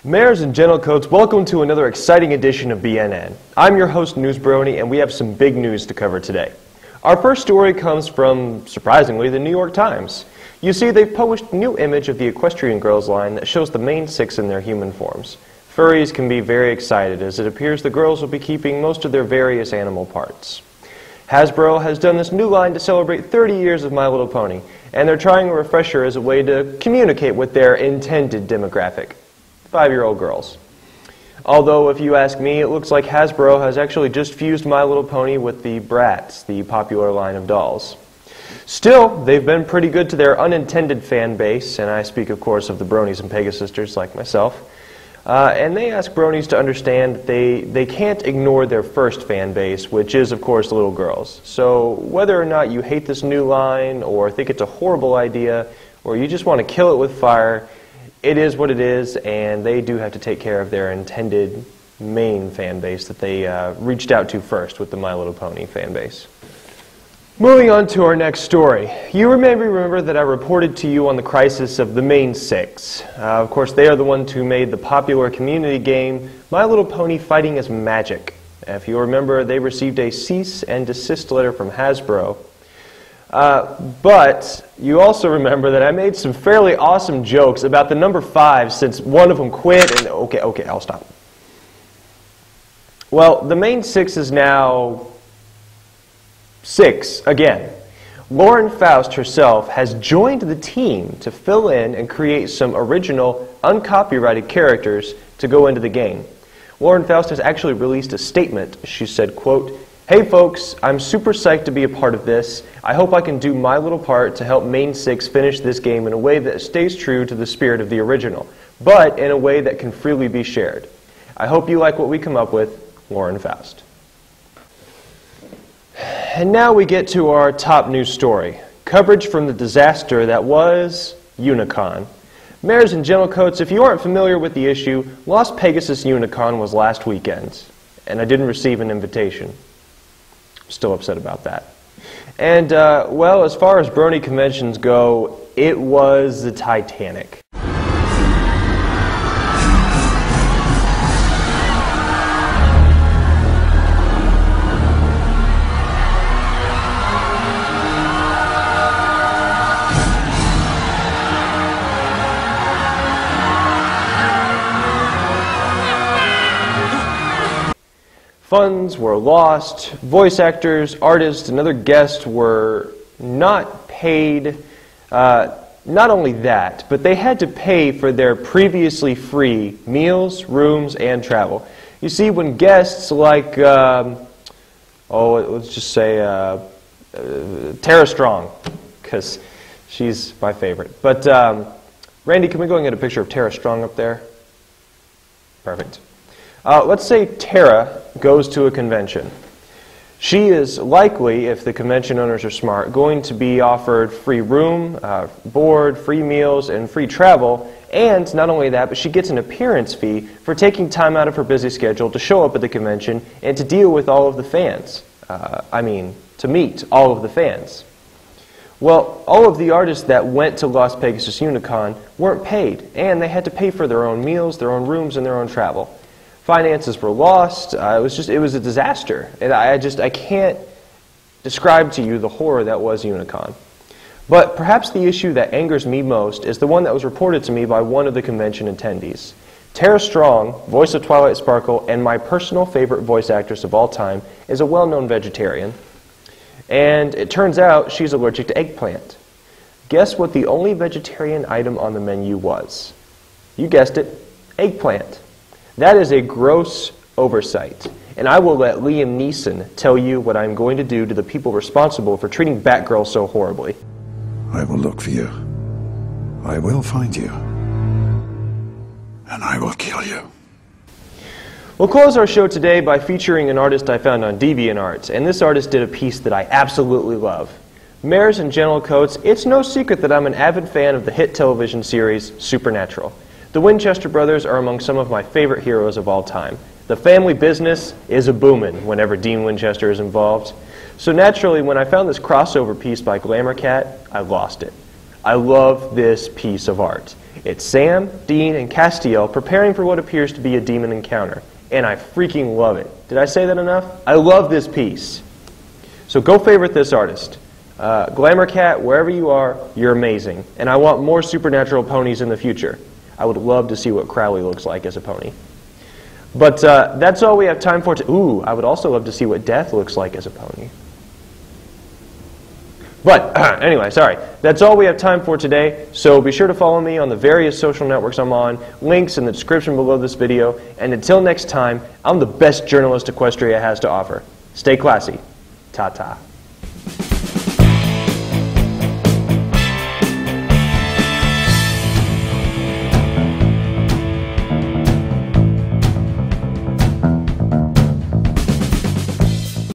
Mayors and Gentlecoats, welcome to another exciting edition of BNN. I'm your host, Newsbrony, and we have some big news to cover today. Our first story comes from, surprisingly, the New York Times. You see, they've published a new image of the Equestrian Girls line that shows the main six in their human forms. Furries can be very excited, as it appears the girls will be keeping most of their various animal parts. Hasbro has done this new line to celebrate 30 years of My Little Pony, and they're trying a refresher as a way to communicate with their intended demographic, 5-year-old girls. Although, if you ask me, it looks like Hasbro has actually just fused My Little Pony with the Bratz, the popular line of dolls. Still, they've been pretty good to their unintended fan base, and I speak, of course, of the Bronies and Pegasisters like myself. And they ask Bronies to understand that they can't ignore their first fan base, which is, of course, little girls. So whether or not you hate this new line, or think it's a horrible idea, or you just want to kill it with fire, it is what it is, and they do have to take care of their intended main fan base that they reached out to first with the My Little Pony fan base. Moving on to our next story. You may remember that I reported to you on the crisis of the main six. Of course, they are the ones who made the popular community game My Little Pony Fighting as Magic. If you remember, they received a cease and desist letter from Hasbro. But you also remember that I made some fairly awesome jokes about the number 5 since one of them quit and okay, I'll stop. Well, the main six is now 6 again. Lauren Faust herself has joined the team to fill in and create some original, uncopyrighted characters to go into the game. Lauren Faust has actually released a statement. She said, quote, "Hey folks, I'm super psyched to be a part of this. I hope I can do my little part to help Main 6 finish this game in a way that stays true to the spirit of the original, but in a way that can freely be shared. I hope you like what we come up with, Lauren Faust." And now we get to our top news story. Coverage from the disaster that was Unicon. Mayors and Gentlecoats, if you aren't familiar with the issue, Las Pegasus Unicon was last weekend, and I didn't receive an invitation. Still upset about that. And, well, as far as Brony conventions go, it was the Titanic. Funds were lost, voice actors, artists, and other guests were not paid. Not only that, but they had to pay for their previously free meals, rooms, and travel. You see, when guests like, let's just say Tara Strong, because she's my favorite. But Randy, can we go and get a picture of Tara Strong up there? Perfect. Let's say Tara goes to a convention. She is likely, if the convention owners are smart, going to be offered free room, board, free meals, and free travel. And not only that, but she gets an appearance fee for taking time out of her busy schedule to show up at the convention and to deal with all of the fans. To meet all of the fans. Well, all of the artists that went to Las Pegasus Unicon weren't paid, and they had to pay for their own meals, their own rooms, and their own travel. Finances were lost. It was a disaster. And I can't describe to you the horror that was Unicon. But perhaps the issue that angers me most is the one that was reported to me by one of the convention attendees. Tara Strong, voice of Twilight Sparkle, and my personal favorite voice actress of all time, is a well-known vegetarian. And it turns out she's allergic to eggplant. Guess what the only vegetarian item on the menu was? You guessed it, eggplant. That is a gross oversight, and I will let Liam Neeson tell you what I'm going to do to the people responsible for treating Batgirl so horribly. I will look for you. I will find you. And I will kill you. We'll close our show today by featuring an artist I found on DeviantArt, and this artist did a piece that I absolutely love. Mayors and Gentlecoats, it's no secret that I'm an avid fan of the hit television series Supernatural. The Winchester brothers are among some of my favorite heroes of all time. The family business is a boomin' whenever Dean Winchester is involved. So naturally, when I found this crossover piece by Glamour Cat, I lost it. I love this piece of art. It's Sam, Dean, and Castiel preparing for what appears to be a demon encounter. And I freaking love it. Did I say that enough? I love this piece. So go favorite this artist. Glamour Cat, wherever you are, you're amazing. And I want more supernatural ponies in the future. I would love to see what Crowley looks like as a pony. But that's all we have time for. Ooh, I would also love to see what Death looks like as a pony. But anyway, sorry. That's all we have time for today. So be sure to follow me on the various social networks I'm on. Links in the description below this video. And until next time, I'm the best journalist Equestria has to offer. Stay classy. Ta-ta.